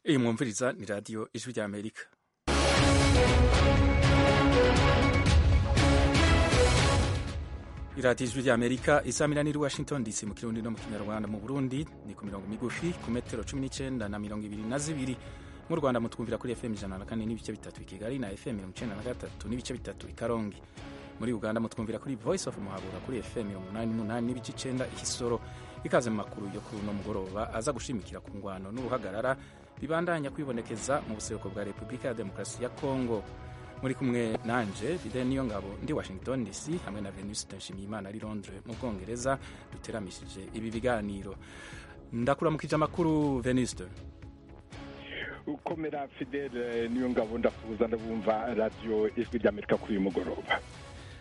Iyi mwumviriza ni radiyo ijwi rya Amerika. Iradiyo ijwi rya Amerika isamira ni Washington DC mu Kirundi no mu Kinyarwanda. Mu Burundi ni ku mirongo migufi ku metero 19 na 22. Mu Rwanda mutwumvira kuri FM 104 n'ibice bitatu i Kigali na FM 93 n'ibice bitatu i Karongi. Muri Uganda mutwumvira kuri Voice of Muhabura kuri FM 88 n'ibice 9 i Kisoro. Ikaze mu makuru yo kuri no mugoroba aza gushimikira ku ngwano n'uruhagarara bibandanya kwibonekeza mu buseruko bwa Repubulika ya Demokarasi ya Kongo. Muri kumwe nanje Fidel Niyongabo ndi Washington DC hamwe na Venus Nshimiyimana ari Londres mu Bwongereza duteramishije ibi biganiro. Ndakuramukije amakuru Venus. Ukomera Fidel Niyongabo ndafuza ndabumva radio ijwi rya Amerika kuri uyu mugoroba.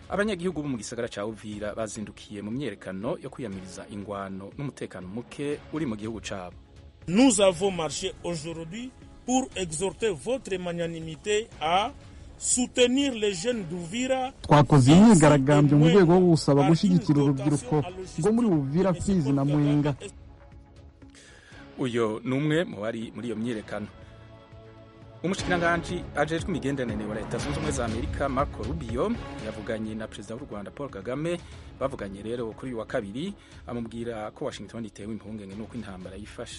Abanyagihugu bo mu gisagara ca Uvira bazindukiye mu myerekano yo kwiyamiriza ingwano n'umutekano muke uri mu gihugu cabo. Nous avons marché aujourd'hui pour exhorter votre magnanimité à soutenir les jeunes d'Uvira. Twakoze imyigaragambyo mu rwego rwo gusaba gushyigikira urubyiruko rwo muri Uvira, Fizi na Mwenga. Uyo numwe mu bari muri iyo myerekano. Umushikiranganji ajejwe imigenderanire wa Leta Zunze Ubumwe za Amerika Marco Rubio yavuganye na Perezida w'u Rwanda Paul Kagame. Bavuganye rero kuri uyu wa kabiri, amubwira ko Washington itewe impungenge nuko intambara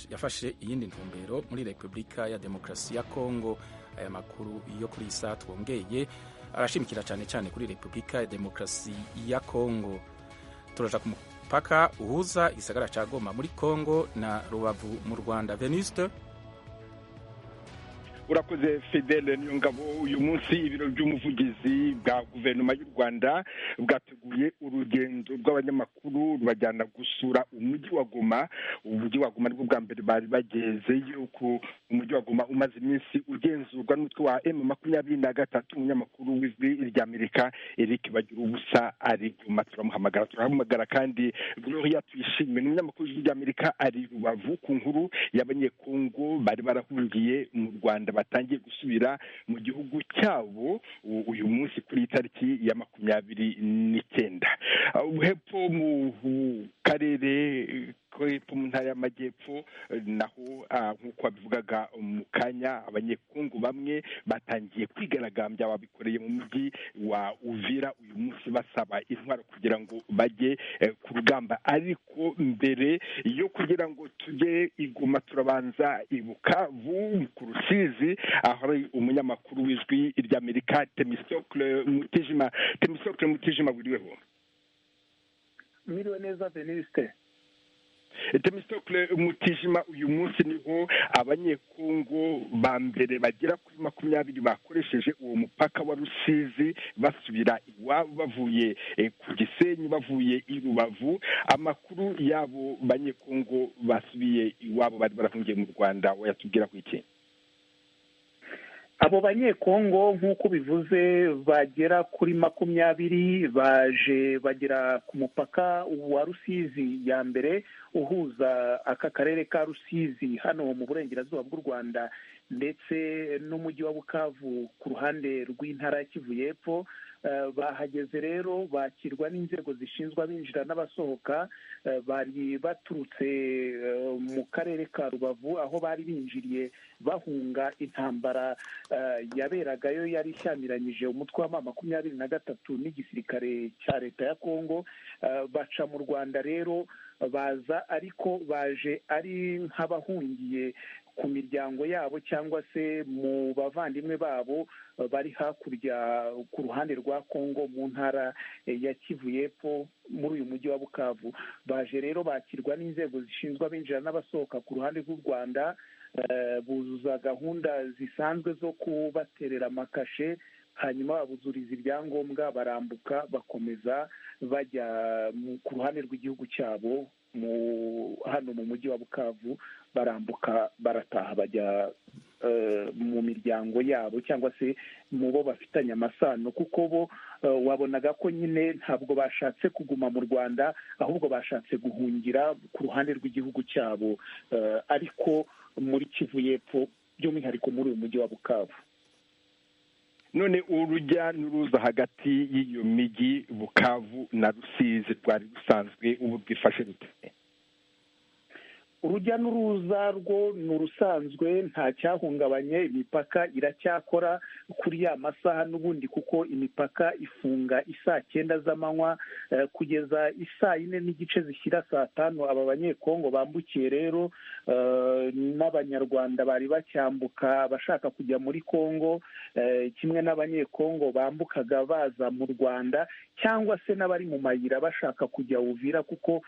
yafashe iyindi ntumbero muri Repubulika ya Demokarasi ya Kongo. Aya makuru yo kuri isa twongeye arashimikira cyane cyane kuri Repubulika ya Demokarasi ya Kongo. Turaja ku mupaka uhuza igisagara ca Goma muri Kongo na Rubavu mu Rwanda. Venuste. Urakoze Fidel Niyongabo. Uyu munsi ibiro by'umuvugizi bwa guverinoma y'u Rwanda bwateguye urugendo rw'abanyamakuru rubajyana gusura umujyi wa Goma. Umujyi wa Goma nibwo bwa mbere bari bageze, yuko umujyi wa Goma umaze iminsi ugenzurwa n'umutwe wa M23. Umunyamakuru w'ijwi rya Amerika Eric Bagirubusa ari Goma, turamuhamagara kandi Gloria Tuyishime n'umunyamakuru w'ijwi rya Amerika ari Rubavu ku nkuru y'abanyekongo bari barahungiye mu Rwanda batangiye gusubira mu gihugu cyabo uyu munsi kuri tariki ya 29. Hepfo mu karere ko mu ntara y'Amajyepfo naho nk'uko babivugaga mu kanya, abanyekongo bamwe batangiye kwigaragambya, babikoreye mu mujyi wa Uvira uyu munsi basaba intwaro kugira ngo bajye ku rugamba. Ariko mbere yo kugira ngo tujye iguma turabanza Bukavu ku Rusizi, aho umunyamakuru w'ijwi rya Amerika Temistocle Mutijima buriweho. Miriwe neza Veniste. Temistocle Mutijima, uyu munsi niho abanyekongo ba mbere bagera kuri 20 bakoresheje uwo mupaka wa Rusizi basubira iwabo bavuye ku Gisenyi, bavuye i Rubavu. Amakuru yabo banyekongo basubiye iwabo bari barahungiye mu Rwanda wayatubwira ku iki? Abo banyekongo nk'uko bivuze bagera kuri 20 baje bagera ku mupaka wa Rusizi ya mbere uhuza aka karere ka Rusizi hano mu burengerazuba bw'u Rwanda ndetse n'umujyi wa Bukavu ku ruhande rw'intara ya Kivu y'Epfo. Bahageze rero bakirwa n'inzego zishinzwe abinjira n'abasohoka. Bari baturutse mu karere ka Rubavu aho bari binjiriye bahunga intambara yaberagayo yari ishyamiranyije umutwe wa M23 n'igisirikare cya leta ya Kongo. Baca mu Rwanda rero baza, ariko baje ari nk'abahungiye ku miryango yabo cyangwa se mu bavandimwe babo bari hakurya ku ruhande rwa Kongo mu ntara ya Kivu y'Epfo muri uyu mujyi wa Bukavu. Baje rero bakirwa n'inzego zishinzwe abinjira n'abasohoka ku ruhande rw'u Rwanda, buzuza gahunda zisanzwe zo kubaterera amakashe, hanyuma babuzuriza ibyangombwa barambuka bakomeza bajya ku ruhande rw'igihugu cyabo hano mu mujyi wa Bukavu. Barambuka barataha bajya mu miryango yabo cyangwa se mu bo bafitanye amasano, kuko bo wabonaga ko nyine ntabwo bashatse kuguma mu Rwanda, ahubwo bashatse guhungira ku ruhande rw'igihugu cyabo, ariko muri Kivu y'Epfo by'umwihariko muri uyu mujyi wa Bukavu. None urujya n'uruza hagati y'iyo mijyi Bukavu na Rusizi rwari rusanzwe ubu bwifashe bute? urujya n'uruza rwo ni urusanzwe nta cyahungabanye, imipaka iracyakora kuri ya masaha n'ubundi, kuko imipaka ifunga isaa 9 z'amanywa kugeza isaa 4 n'igice zishyira saa 5. aba banyekongo bambukiye rero n'abanyarwanda bari bacyambuka bashaka kujya muri Kongo, kimwe n'abanyekongo bambukaga baza mu Rwanda, cyangwa se n'abari mu mayira bashaka kujya Uvira, kuko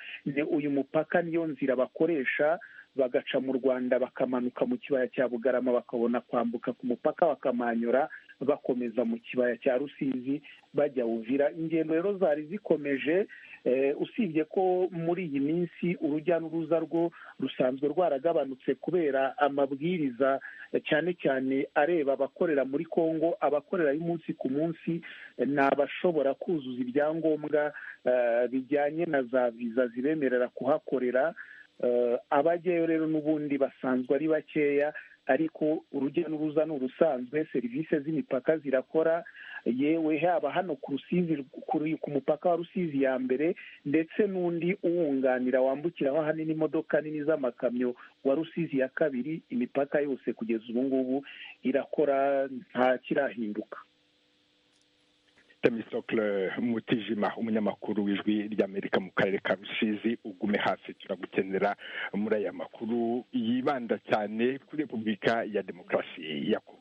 uyu mupaka niyo nzira bakoresha bagaca mu Rwanda bakamanuka mu kibaya cya Bugarama, bakabona kwambuka ku mupaka bakamanyura bakomeza mu kibaya cya Rusizi bajya Uvira. Ingendo rero zari zikomeje, usibye ko muri iyi minsi urujya n'uruza rwo rusanzwe rwaragabanutse kubera amabwiriza cyane cyane areba abakorera muri Kongo. Abakorera y'umunsi ku munsi ni abashobora kuzuza ibyangombwa bijyanye na za viza zibemerera kuhakorera. Abajyayo rero n'ubundi basanzwe ari bakeya, ariko urujya n'uruza ni urusanzwe, serivisi z'imipaka zirakora, yewe haba hano ku Rusizi, ku mupaka wa Rusizi ya mbere, ndetse n'undi uwunganira wambukiraho ahanini imodoka nini z'amakamyo wa Rusizi ya kabiri. Imipaka yose kugeza ubu ngubu irakora, nta kirahinduka. Temisocle Mutijima, umunyamakuru w'Ijwi ry'Amerika mu karere ka Rusizi, ugume hafi turagukenera muri aya makuru yibanda cyane kuri Repubulika ya Demokarasi ya Kongo.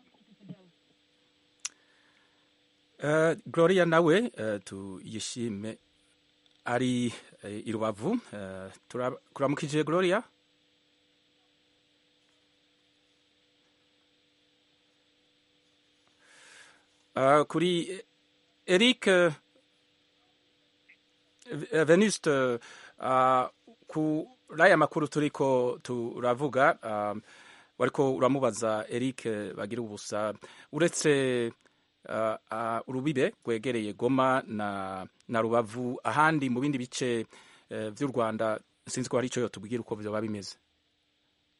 Gloria nawe tuyishime ari i Rubavu. Kuramukije Gloria. Kuri Eric Venuste, ku raya makuru turiko turavuga, wariko uramubaza Eric bagira ubusa, uretse urubibe rwegereye Goma na Rubavu, ahandi mu bindi bice vy'u Rwanda sinzi ko hari ico yotubwira uko vyoba bimeze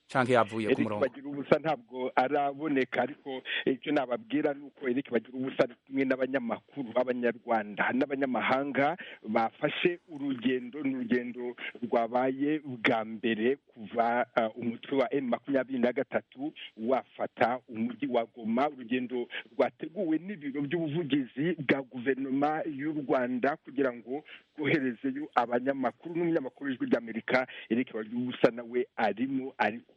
canke yavuye ku murongo. Eric bagira ubusa ntabwo araboneka, ariko icyo nababwira nuko Eric bagira ubusa kumwe n'abanyamakuru b'Abanyarwanda n'abanyamahanga bafashe urugendo rwabaye bwa mbere kuva umutwe wa M23 wafata umujyi wa Goma. Urugendo rwateguwe n'ibiro by'ubuvugizi bwa guverinoma y'u Rwanda kugira ngo koherezeyo abanyamakuru, n'umunyamakuru w'Ijwi ry'Amerika Eric bagira ubusa nawe arimo, ariko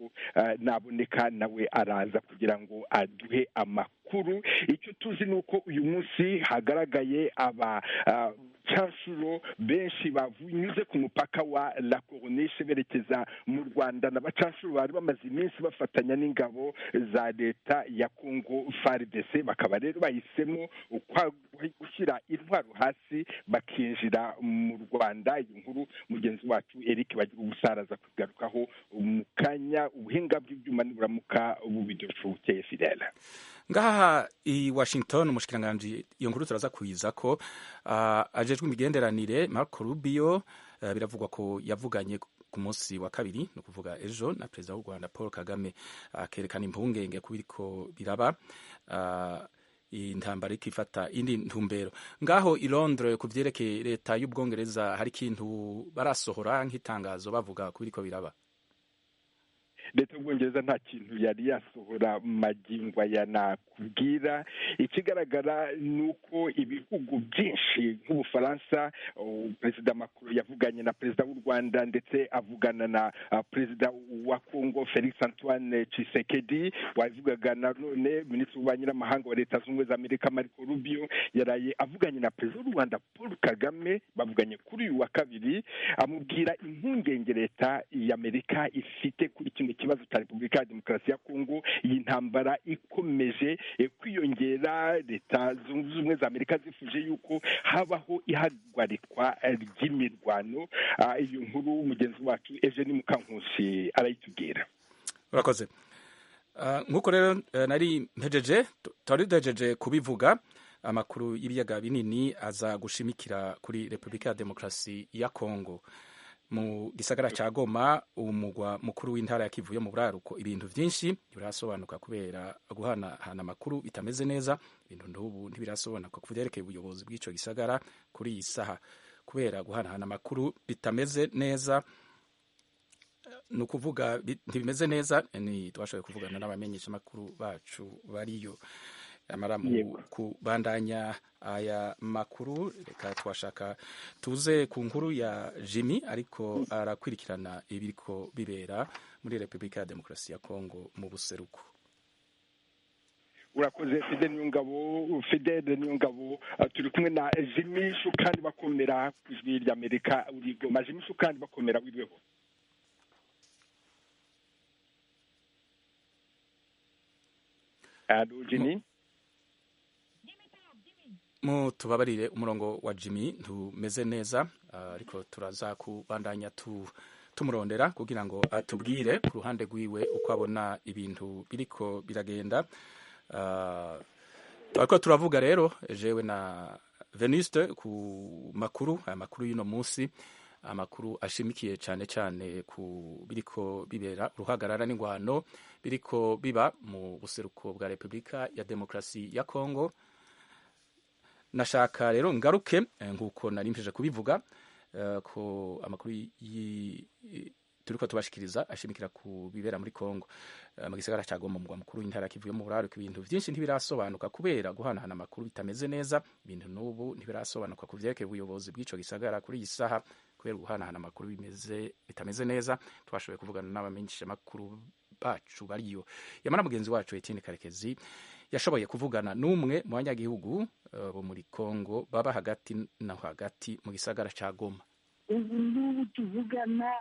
naboneka nawe araza kugira ngo aduhe amakuru. Icyo tuzi ni uko uyu munsi hagaragaye abacanshuro benshi bavunyuze ku mupaka wa La Corniche berekeza mu Rwanda, n'abacanshuro bari bamaze iminsi bafatanya n'ingabo za leta ya Kongo FARDC, bakaba rero bahisemo gushyira intwaro hasi bakinjira mu Rwanda. Iyi nkuru mugenzi wacu Eric bagira ubusaraza kugarukaho mu kanya. Ubuhinga bw'ibyuma niburamuka bubidushuke Fidele. Ngaha i Washington umushikiranganje iyo nkuru turaza kuyiza ko ajejwe imigenderanire Marco Rubio biravugwa ko yavuganye ku munsi wa kabiri, no kuvuga ejo, na perezida w'u Rwanda Paul Kagame, akerekana impungenge kubiriko biraba intambara ikifata indi ntumbero. Ngaho i Londres ku vyerekeye leta y'Ubwongereza hari ikintu barasohora nk'itangazo bavuga kubiriko biraba? Leta y'Ubwongereza nta kintu yari yasohora magingo aya nakubwira. Ikigaragara ni uko ibihugu byinshi nk'Ubufaransa, Perezida Macron yavuganye na Perezida w'u Rwanda ndetse avugana na Perezida wa Kongo Felix Antoine Tshisekedi, wavugaga na none Minisitiri w'Ububanyi n'Amahanga wa Leta Zunze Ubumwe za Amerika Marco Rubio yaraye avuganye na Perezida w'u Rwanda Paul Kagame. Bavuganye kuri uyu wa kabiri, amubwira impungenge leta y'Amerika ifite kuri kimwe kibazo cya Repubulika ya Demokarasi ya Kongo. Iyi ntambara ikomeje kwiyongera, Leta Zunze Ubumwe za Amerika zifuje yuko habaho ihagarikwa ry'imirwano. Iyo nkuru mugenzi wacu Eugene Mukankusi arayitubwira. Urakoze. Nkuko rero nari duhejeje kubivuga, amakuru y'ibiyaga binini aza gushimikira kuri Repubulika ya Demokarasi ya Kongo. Mu gisagara ca Goma, umugwa mukuru w'intara ya Kivu yo mu buraruko, ibintu vyinshi birasobanuka kubera guhanahana amakuru bitameze neza. Ibintu ndubu ntibirasobanuka ku vyerekeye ubuyobozi bw'ico gisagara kuri iyi saha kubera guhanahana amakuru bitameze neza. ni ukuvuga ntibimeze neza, twashoboye kuvugana n'abamenyeshamakuru bacu bariyo. Amara mu kubandanya aya makuru, reka twashaka tuze ku nkuru ya Jimmy ariko arakwirikirana ibiriko bibera muri Repubulika ya Demokarasi ya Kongo mu buseruko. Urakoze Fidel Niyongabo, turi kumwe na Jimmy Shukandi bakomera ku ijwi ry'Amerika uri Goma. Jimmy Shukandi bakomera wirweho. Jimmy tubabarire umurongo wa Jimmy ntumeze neza, ariko turaza kubandanya tumurondera kugira ngo atubwire ku ruhande rwiwe uko abona ibintu biriko biragenda. Ariko turavuga rero jewe na Venuste ku amakuru y'uno munsi, amakuru ashimikiye cyane cyane ku biriko bibera ruhagarara n'ingwano biriko biba mu buseruko bwa Repubulika ya Demokarasi ya Kongo. Nashaka rero ngaruke nguko narimpeje kubivuga ko amakuru turiko tubashikiriza ashimikira ku bibera muri Kongo mu gisagara cya Goma, mugwa mukuru w'intara kivuye mu buraruko. Ibintu byinshi ntibirasobanuka kubera guhanahana amakuru bitameze neza. Ibintu n'ubu ntibirasobanuka ku vyerekeye ubuyobozi bw'ico gisagara kuri iyi saha kubera guhanahana amakuru bitameze neza. Twashoboye kuvugana n'abamenyesha makuru bacu bariyo. Yamara mugenzi wacu Etienne Karekezi yashoboye kuvugana n'umwe mu banyagihugu bo muri Kongo baba hagati na hagati mu gisagara cya Goma. Ubu tuvugana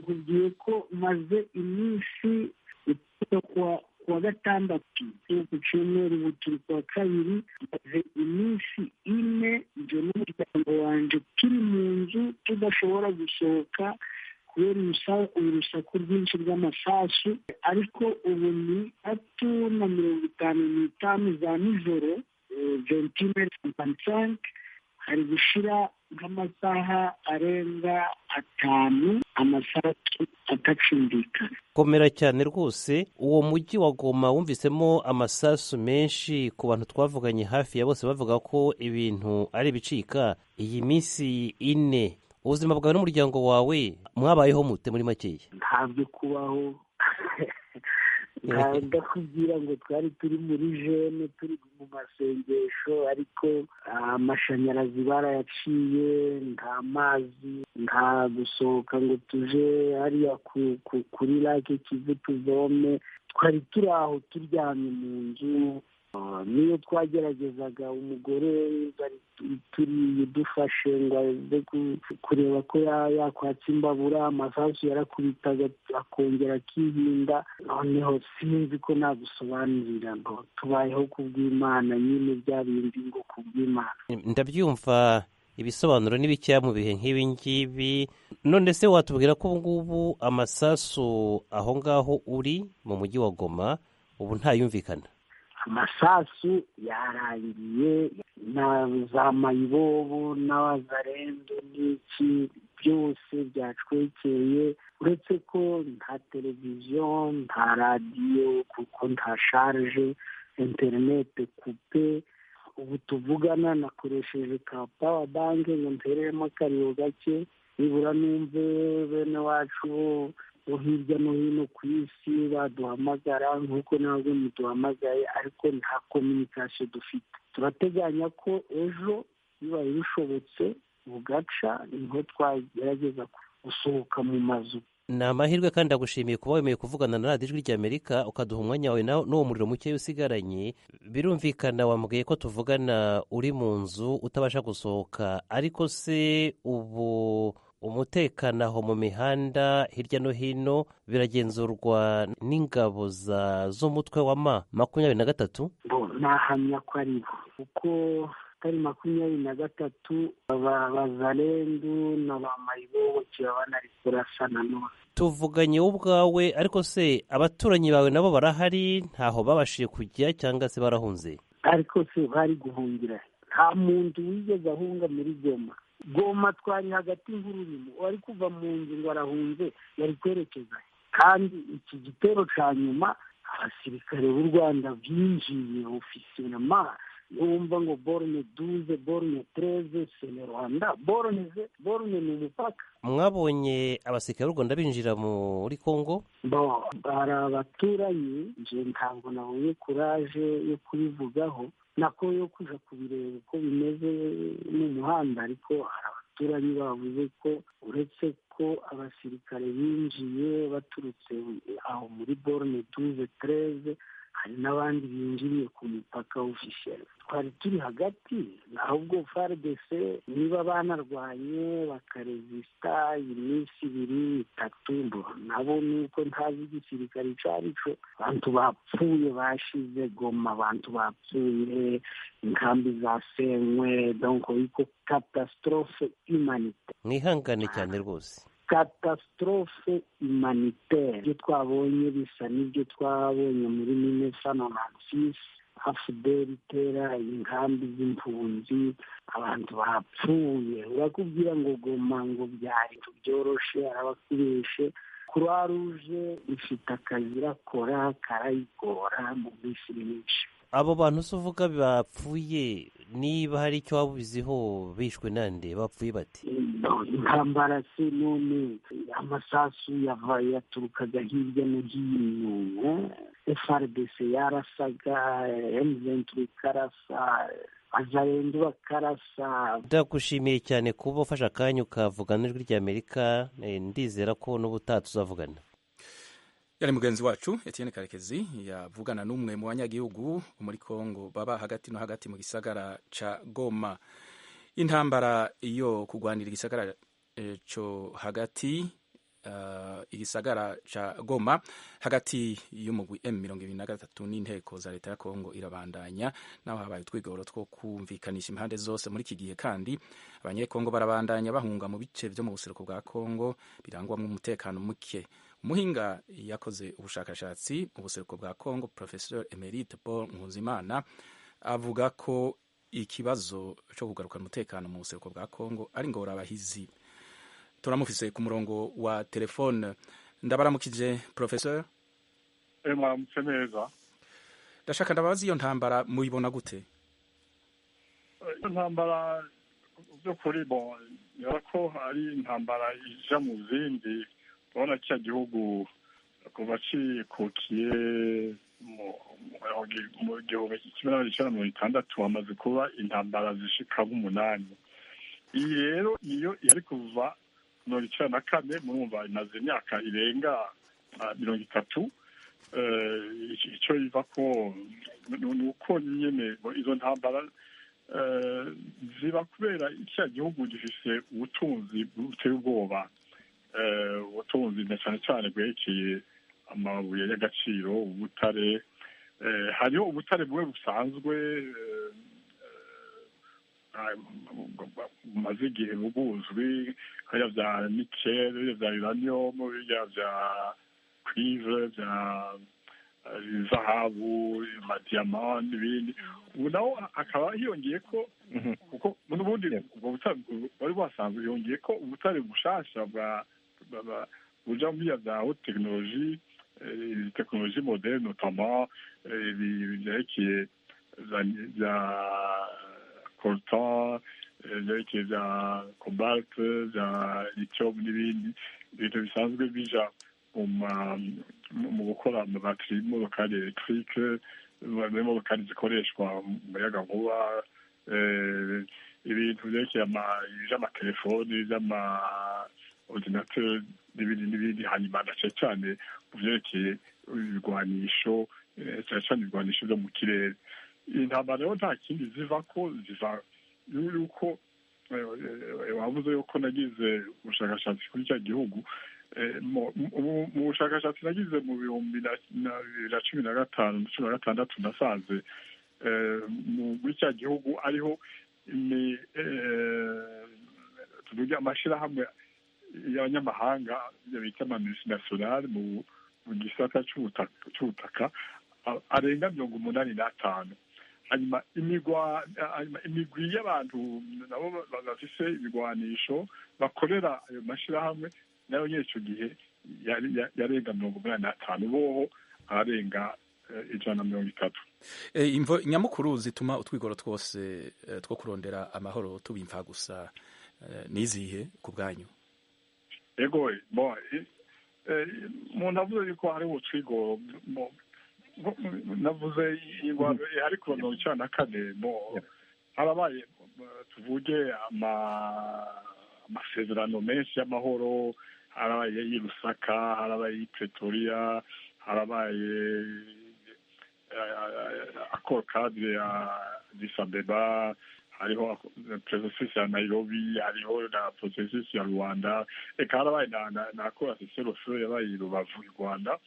ngiye ko maze iminsi kuwa gatandatu ku cyumweru, ubu turi kuwa kabiri, maze iminsi ine njye n'umuryango wanjye turi mu nzu tudashobora gusohoka kubera urusaku rwinshi rw'amasasu. Ariko ubu ni 3:55 za nijoro, 21:55, hari gushira nk'amasaha arenga 5 amasasu atacumbikana. Komera cyane rwose. Uwo mujyi wa Goma wumvisemo amasasu menshi, ku bantu twavuganye hafi ya bose bavuga ko ibintu ari bicika. Iyi minsi ine ubuzima bwawe n'umuryango wawe mwabayeho mute muri makeya? Ntabyo kubaho. Ndakubwira ngo twari turi muri jene, turi mu masengesho, ariko amashanyarazi barayaciye, nta mazi, nta gusohoka ngo tuje hariya kuri lake Kivu tuvome. Twari turi aho turyamye mu nzu. Niyo twageragezaga umugore turi dufashe ngo aze kureba ko yakwatsa imbabura, amasasu yarakubitaga akongera akihinda. Noneho sinzi ko nagusobanurira ngo tubayeho kubw'Imana, nyine bya bindi ngo kubw'Imana. Ndabyumva ibisobanuro n'ibicya mu bihe nk'ibi ngibi. None se watubwira ko ubu ngubu amasasu aho ngaho uri mu mujyi wa Goma ubu ntayumvikana? Amasasu yarangiye, na za mayibobo n'abazarendo n'iki byose byacwekeye, uretse ko nta televiziyo, nta radiyo, kuko nta sharje, interinete kupe. Ubu tuvugana nakoresheje ka power bank ngo ntereremo akariyo gake, nibura numve bene wacu bo hirya no hino ku isi baduhamagara nk'uko ntabwo muduhamagaye, ariko nta communication dufite. Turateganya ko ejo bibaye bishobotse bugaca niho twagerageza gusohoka mu mazu. Ni amahirwe kandi ndagushimiye kuba wemeye kuvugana na radiyo ijwi ry'Amerika ukaduha umwanya wawe n'uwo muriro muke usigaranye. Birumvikana wambwiye ko tuvugana uri mu nzu utabasha gusohoka, ariko se ubu umutekano aho mu mihanda hirya no hino biragenzurwa n'ingabo z'umutwe wa M23? Nahamya ko ari bo, kuko atari 23 abazalendu n'abamayibobo kiba banari kurasana none. Tuvuganye ubwawe, ariko se abaturanyi bawe nabo barahari, ntaho babashije kujya cyangwa se barahunze? Ariko se bari guhungira, nta muntu wigeze ahunga muri Goma twari hagati y'ururimo, wari kuva mu nzu ngo arahunze yari kwerekeza. Kandi iki gitero cya nyuma abasirikare b'u Rwanda binjiye ofisiyema wumva ngo borne 12 borne 13 c'est le Rwanda. Borne ni umupaka. Mwabonye abasirikare b'u Rwanda binjira muri Kongo? Hari abaturanyi, nje ntabwo nabonye kuraje yo kubivugaho, nako yo kuja kubireba uko bimeze n'umuhanda, ariko hari abaturanyi bavuze ko uretse ko abasirikare binjiye baturutse aho muri borne 12-13, hari n'abandi binjiriye ku mupaka officiel. Twari turi hagati, ahubwo FARDC niba banarwanye bakaresista iminsi 2-3, nabo nuko ntazi igisirikare ico arico. Abantu bapfuye bashize Goma, abantu bapfuye, inkambi zasenywe, donc iko catastrophe humanitaire. Mwihangane cyane rwose. Catastrophe humanitaire. Ibyo twabonye bisa n'ibyo twabonye muri 1996, AFDL itera inkambi z'impunzi, abantu bapfuye. Urakubwira ngo Goma ngo byari byoroshe, arabakureshe. Croix Rouge ifite akazi irakora karayikora mu minsi myinshi. Abo bantu se uvuga bapfuye, niba hari icyo wabuziho bishwe nande, bapfuye bati? Intambara se none amasasu yaturukaga hirya no hino, FARDC yarasaga, M23 karasa, Azarendo bakarasa. Ndagushimiye cyane kuba ufashe akanya ukavugana n'ijwi ry'Amerika, ndizera ko n'ubutaha tuzavugana. Yari mugenzi wacu Etienne Karekezi yavugana n'umwe mu banyagihugu muri Kongo baba hagati no hagati mu gisagara ca Goma. Intambara iyo kugwanira igisagara cyo hagati igisagara ca Goma hagati y'umugwi M23 n'inteko za leta ya Kongo irabandanya, naho habaye twigoro two kumvikanisha impande zose muri iki gihe, kandi abanyekongo barabandanya bahunga mu bice byo mu buseruko bwa Kongo birangwamo umutekano muke. Umuhinga yakoze ubushakashatsi mu buseruko bwa Kongo, Professeur Emerite Paul Nkuzimana, avuga ko ikibazo cyo kugarukana umutekano mu buseruko bwa Kongo ari ingorabahizi. Turamufise ku murongo wa telefone. Ndabaramukije Professeur. Mwamutse neza. Ndashaka ndabaza iyo ntambara muyibona gute? Iyo ntambara byo kuri yarako ari intambara ija mu zindi. Urabona cya gihugu kuva cikukiye mu gihumbi kimwe n'amajana 1960 hamaze kuba intambara zishika nk'umunani. Iyi rero niyo yari kuva 1994, murumva imaze imyaka irenga 30. Icyo iva ko nuko nyene izo ntambara ziba kubera icya gihugu gifise ubutunzi buteye ubwoba, ubutunzi na cyane cyane bwerekeye amabuye y'agaciro, ubutare. Hariho ubutare bumwe busanzwe bumaze igihe buzwi, hariya vya nickel, hariya vya uranium, hariya vya cuivre, vya zahabu, amadiyama n'ibindi. Ubu naho akaba hiyongeye ko kuko n'ubundi ubwo butare bari basanzwe, hiyongeye ko ubutare bushasha buja muri za haute technologie, technologie moderne, notamment vyerekeye za coltan, vyerekeye za cobalt, za lithium n'ibindi ibintu bisanzwe bija mu gukora amabateri y'imodokari electrique, n'imodokari zikoreshwa mu muyagankuba, ibintu vyerekeye vy'amatelefoni, vy'ama-ordinateur n'ibindi. Hanyuma ndace cyane mu vyerekeye ibigwanisho, cyane cyane ibigwanisho vyo mu kirere. Intambara rero nta kindi ziva yuko wavuze yuko nagize ubushakashatsi kuri cya gihugu. Mu bushakashatsi nagize mu 2015-2016 nasanze muri cya gihugu ariho tuvuge amashirahamwe y'abanyamahanga bita multinational mu gisata cy'ubutaka arenga 85. Hanyuma imigwi y'abantu nabo bafise ibigwanisho bakorera ayo mashirahamwe nayo nyine icyo gihe yarenga 85, boho arenga 130. imvo nyamukuru zituma utwigoro twose two kurondera amahoro tubimfa gusa nizihe ku bwanyu? Ego bon umuntu avuze yuko hari utwigoro navuze ingwano ariko no cyana kane harabaye tuvuge amasezerano menshi y'amahoro, harabaye i Lusaka, harabaye i Pretoria, harabaye accord cadre ya Addis Abeba, hariho processus ya Nairobi, hariho na processus ya Rwanda, eka harabaye na accord cessez-le-feu yabaye i Rubavu i Rwanda.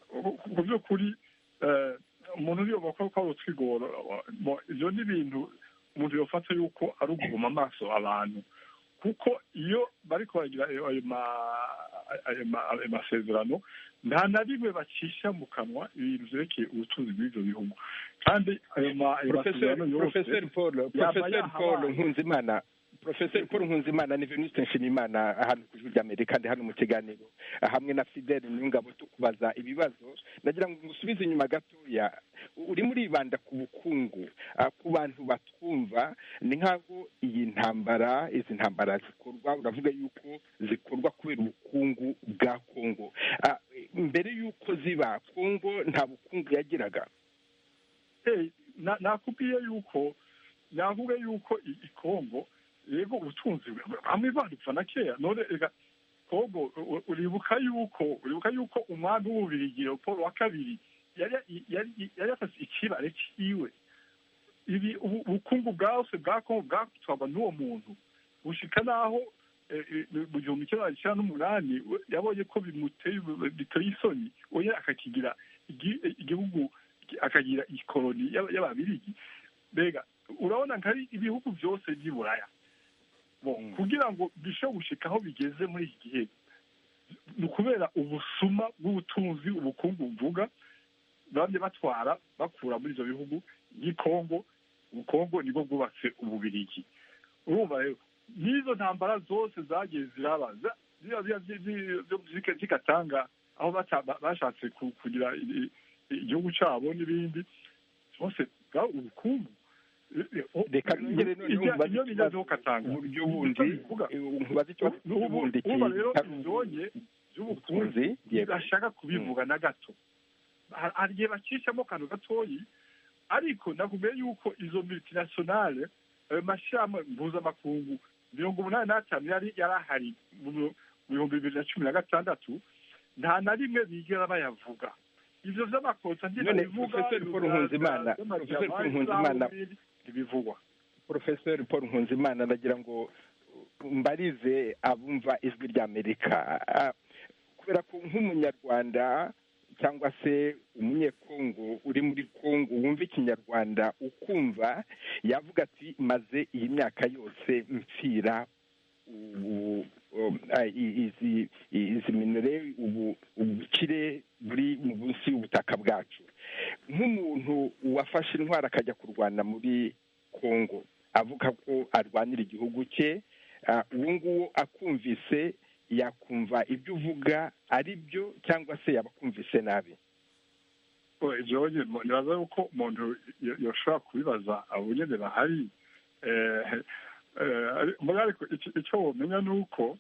Ku by'ukuri umuntu uriyo bakora ko utwigoro ibyo ni ibintu umuntu yofata yuko ari uguma amaso abantu, kuko iyo bari kubagira ayo masezerano nta na rimwe bacisha mu kanwa ibintu vyerekeye ubutunzi bw'ivyo bihugu, kandi ayo masezerano yose Professor Paul Nkunzimana ni Venuste Nshimiyimana hano ku Ijwi ry'Amerika kandi hano mu kiganiro hamwe na Fidel Niyongabo tukubaza ibibazo. Nagira ngo ngusubize inyuma gatoya, uri muri ibanda ku bukungu, ku bantu batwumva ni nkaho izi ntambara zikorwa, uravuga yuko zikorwa kubera ubukungu bwa Kongo. Mbere yuko ziba Kongo nta bukungu yagiraga. Nakubwiye yuko ikongo yego ubutunzi bamwe badupfa na kera, none ega Kongo uribuka yuko umwami w'Ububirigi Paul wa kabiri yari yafase ikibare ciwe. Ibi ubukungu bwose bwa Kongo bwatwagwa n'uwo muntu bushika naho mu 1908 yabonye ko biteye isoni, oya akakigira igihugu akagira ikoloni y'Ababirigi. Bega urabona nkari ibihugu byose by'Iburaya kugira ngo bishobore gushika aho bigeze muri iki gihe ni ukubera ubusuma bw'ubutunzi ubukungu mvuga bamye bakura muri ivyo bihugu y'Ikongo. Ubukongo nibwo bwubatse Ububirigi. Urumva rero n'izo ntambara zose zagiye zirabaza zigatanga aho bashatse kugira igihugu cyabo n'ibindi byose bwa ubukungu. Reka nongere noneho uburyo bundi nkubaza ikibazo cy'ubundi cy'ubukunzi by'ubukunzi bashaka kubivuga na gato, ariye bakishamo kantu gatoyi, ariko nakubwiye yuko izo multinationale mashamba mpuzamakungu 85 yari ahari mu 2016 nta na rimwe bigera bayavuga. Ivyo vy'amakosa ndibivuga. Professor Paul Nkunzimana nagira ngo mbarize abumva Ijwi ry'Amerika, kubera ko nk'umunyarwanda cyangwa se umunyekongo uri muri Kongo wumva ikinyarwanda ukumva yavuga ati maze iyi myaka yose mpfira izi minere ubukire buri mu bunsi y'ubutaka bwacu. Nk'umuntu wafashe intwara akajya kurwana muri Kongo avuga ko arwanira igihugu cye, uwo nguwo akumvise yakumva ibyo uvuga ari byo cyangwa se yabakumvise nabi? Ibyo nibaza yuko umuntu yoshobora kubibaza abo nyene bahari. Ariko icyo womenya ni uko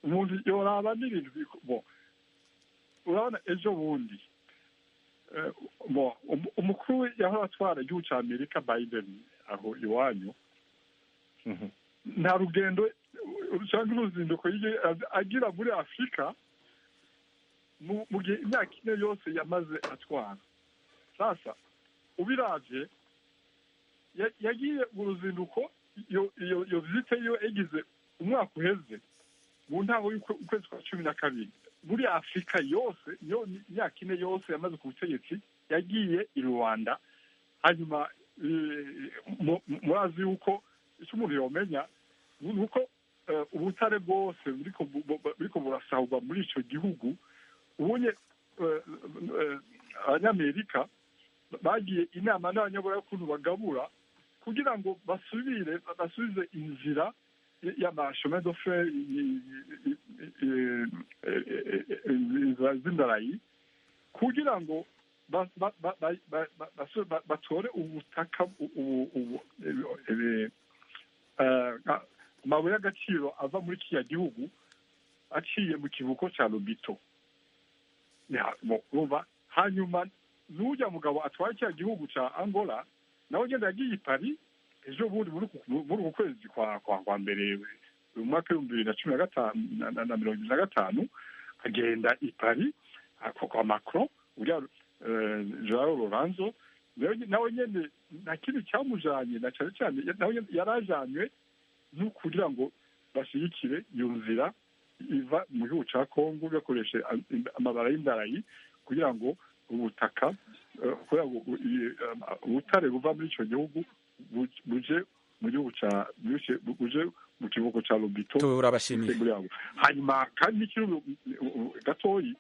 umuntu yoraba n'ibintu urabona ejo bundi umukuru yahora atwara igihugu cya Amerika Biden aho iwanyu nta rugendo cyangwa uruzinduko agira muri Afurika mu gihe imyaka ine yose yamaze atwara. Sasa ubiravye yagiye mu ruzinduko iyo vizite yo egize umwaka uheze mu ntango y'ukwezi kwa 12 muri Afurika yose yo imyaka ine yose yamaze ku butegetsi yagiye i Rwanda. Hanyuma murazi yuko icyo umuntu yomenya ni uko ubutare bwose buriko burasahurwa muri ico gihugu. Ubunye abanyamerika bagiye inama n'abanyaburayi y'ukuntu bagabura kugira ngo basubize inzira y'amashome de fer inzira z'indarayi kugira ngo batore ubutaka amabuye y'agaciro ava muri kiriya gihugu aciye mu kivuko cya Lobito. Hanyuma n'ujya mugabo atwaye kiriya gihugu cya Angola nawe ugenda yagiye i Paris ejo bundi muri uku kwezi kwa mbere mu mwaka w'ibihumbi 2025 agenda i Paris kwa Macron uriya Joao Lorenzo nawe nyene nta kintu cyamujanye na cyane cyane nawe yarajanywe no kugira ngo bashyigikire iyo nzira iva mu gihugu cya Kongo bakoresha amabara y'indarayi kugira ngo ubutaka kugira ngo ubutare buva muri icyo gihugu buje mu gihugu cya buje mu kivuko cya Lobito. Turabashimiye. Hanyuma kandi n'ikintu gatoyi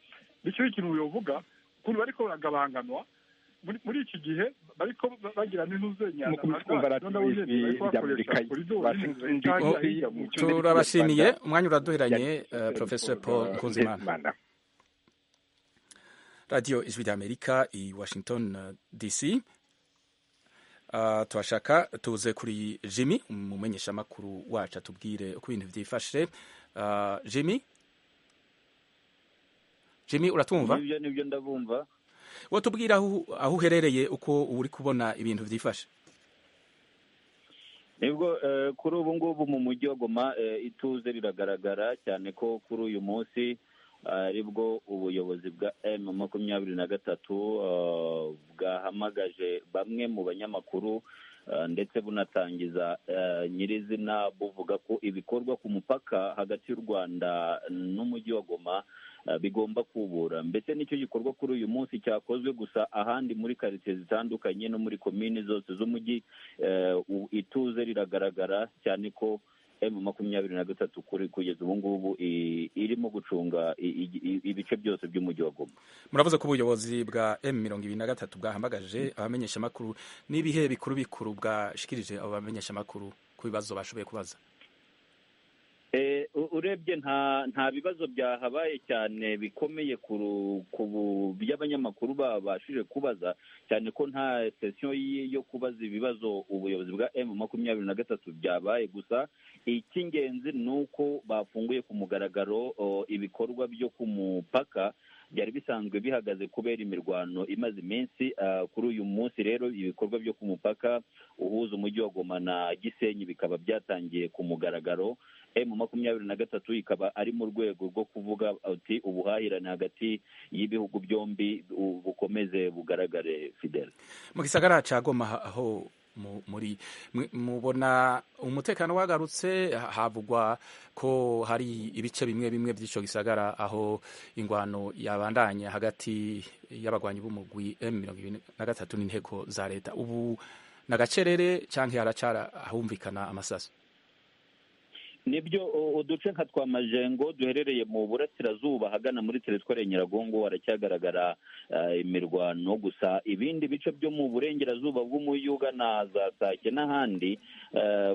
nicyo ikintu yovuga ukuntu bariko baragabanganwa muri iki gihe bariko bagira n'intuzenya turabashimiye umwanya uraduheranye Professor Paul Nkunzimana. Radio Ijwi ry'Amerika i Washington DC. Twashaka tuze kuri Jimmy umumenyesha makuru wacu atubwire uko ibintu byifashe. Jimmy uratumva? Nibyo ndabumva. Watubwira aho uherereye uko uri kubona ibintu byifashe. Nibwo kuri ubu ngubu mu mujyi wa Goma ituze riragaragara cyane ko kuri uyu munsi aribwo ubuyobozi bwa M23 bwahamagaje bamwe mu banyamakuru ndetse bunatangiza nyirizina buvuga ko ibikorwa ku mupaka hagati y'u Rwanda n'umujyi wa Goma bigomba kubura. Mbese nicyo gikorwa kuri uyu munsi cyakozwe, gusa ahandi muri quartier zitandukanye no muri komine zose z'umujyi ituze riragaragara cyane ko M23 kugeza ubu ngubu irimo gucunga ibice byose by'umujyi wa Goma. Muravuze ko ubuyobozi bwa M23 bwahamagaje abamenyesha makuru n'ibihe bikuru bwashikirije abo bamenyesha makuru ku bibazo bashoboye kubaza. Urebye nta bibazo byahabaye cyane bikomeye ku by'abanyamakuru babashije kubaza, cyane ko nta session yo kubaza ibibazo ubuyobozi bwa M23 byabaye. Gusa icy'ingenzi ni uko bafunguye ku mugaragaro ibikorwa byo ku mupaka byari bisanzwe bihagaze kubera imirwano imaze iminsi. Kuri uyu munsi rero ibikorwa byo ku mupaka uhuza umujyi wa Goma na Gisenyi bikaba byatangiye ku mugaragaro. M23 ikaba ari mu rwego rwo kuvuga ati ubuhahirane hagati y'ibihugu byombi bukomeze bugaragare. Fidel, mu gisagara ca Goma aho muri mubona umutekano wagarutse, havugwa ko hari ibice bimwe by'ico gisagara aho ingwano yabandanya hagati y'abagwanyi b'umugwi M23 n'inteko za leta. Ubu nagacerere canke haracara ahumvikana amasaso? Nibyo, uduce nka twa Majengo duherereye mu burasirazuba hagana muri teritwari ya Nyiragongo haracyagaragara imirwano. Gusa ibindi bice byo mu burengerazuba bw'umujyi ugana za Sake n'ahandi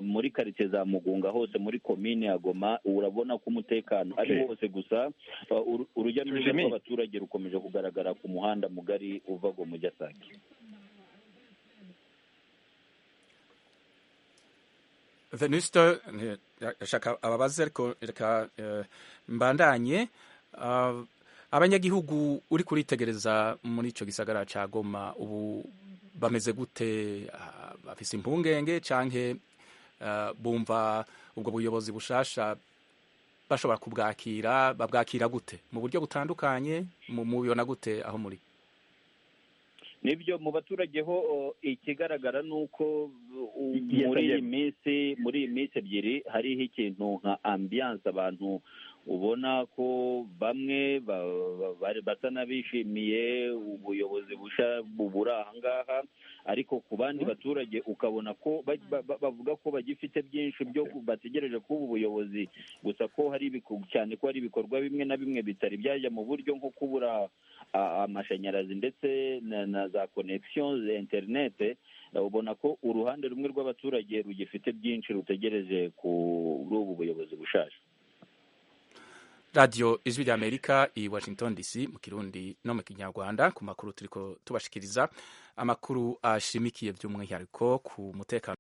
muri quartier za Mugunga hose muri komine ya Goma urabona ko umutekano ari hose. Gusa urujya n'uruza rw'abaturage rukomeje kugaragara ku muhanda mugari uva Goma ujya Sake. Venuste yashaka ababaze ariko reka mbandanye. Abanyagihugu uri kuritegereza muri ico gisagara ca Goma ubu bameze gute? Bafise impungenge canke bumva ubwo buyobozi bushasha bashobora kubwakira? Babwakira gute mu buryo butandukanye? Mubibona gute aho muri? Nibyo, mu baturage ho ikigaragara nuko muri iyi minsi ebyiri hariho ikintu nka ambiance, abantu ubona ko bamwe basa n'abishimiye ubuyobozi bubura ahangaha, ariko ku bandi baturage ukabona ko bavuga ko bagifite byinshi byo bategereje ko ubu buyobozi, gusa ko hari cyane ko hari ibikorwa bimwe na bimwe bitari byajya mu buryo nko kubura amashanyarazi ndetse na za connection za internet. Ubona ko uruhande rumwe rw'abaturage rugifite byinshi rutegereje kuri ubu buyobozi bushasha. radiyo ijwi ry'amerika i washington dc mu kirundi no mu kinyarwanda ku makuru turiko tubashikiriza amakuru ashimikiye by'umwihariko ku mutekano